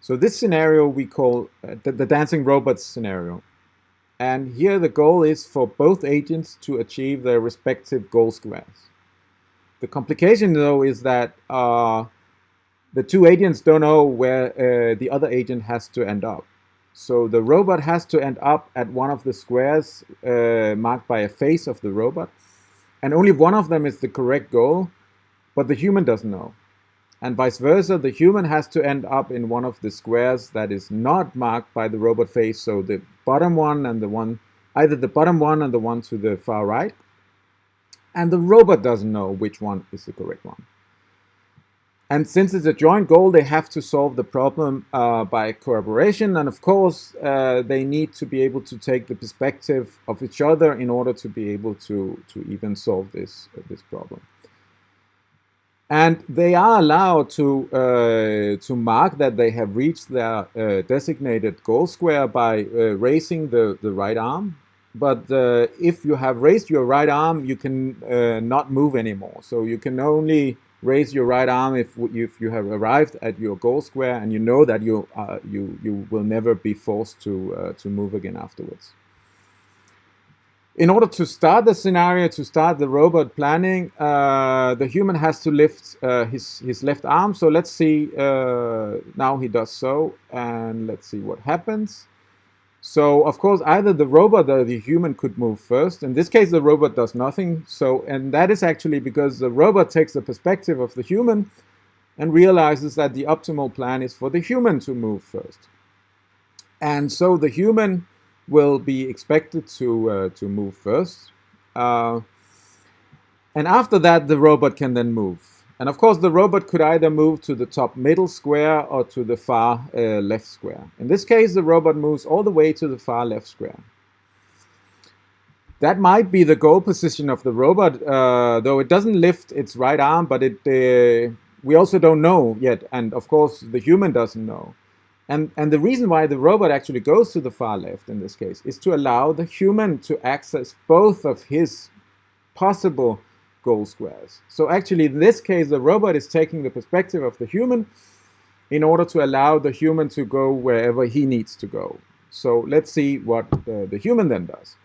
So this scenario we call the dancing robots scenario. And here the goal is for both agents to achieve their respective goal squares. The complication, though, is that the two agents don't know where the other agent has to end up. So the robot has to end up at one of the squares marked by a face of the robot. And only one of them is the correct goal, but the human doesn't know. And vice versa, the human has to end up in one of the squares that is not marked by the robot face. So the bottom one and the one, either the bottom one and the one to the far right. And the robot doesn't know which one is the correct one. And since it's a joint goal, they have to solve the problem by collaboration. And of course, they need to be able to take the perspective of each other in order to be able to even solve this problem. And they are allowed to mark that they have reached their designated goal square by raising the right arm. But if you have raised your right arm, you can not move anymore. So you can only raise your right arm if you have arrived at your goal square and you know that you will never be forced to move again afterwards. In order to start the scenario, to start the robot planning, the human has to lift his left arm. So let's see, now he does so, and let's see what happens. So, of course, either the robot or the human could move first. In this case, the robot does nothing. So, and that is actually because the robot takes the perspective of the human and realizes that the optimal plan is for the human to move first. And so the human will be expected to move first. And after that, the robot can then move. And of course, the robot could either move to the top middle square or to the far left square. In this case, the robot moves all the way to the far left square. That might be the goal position of the robot, though it doesn't lift its right arm, but we also don't know yet. And of course, the human doesn't know. And the reason why the robot actually goes to the far left in this case is to allow the human to access both of his possible goal squares. So actually, in this case, the robot is taking the perspective of the human in order to allow the human to go wherever he needs to go. So let's see what the human then does.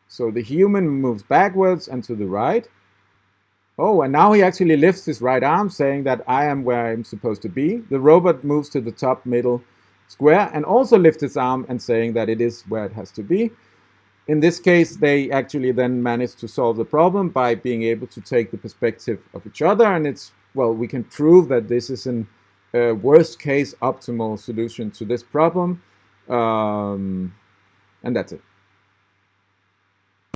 So the human moves backwards and to the right. Oh, and now he actually lifts his right arm, saying that I am where I'm supposed to be. The robot moves to the top middle square and also lifts its arm and saying that it is where it has to be. In this case, they actually then manage to solve the problem by being able to take the perspective of each other. And it's, well, we can prove that this is an worst case optimal solution to this problem. And that's it.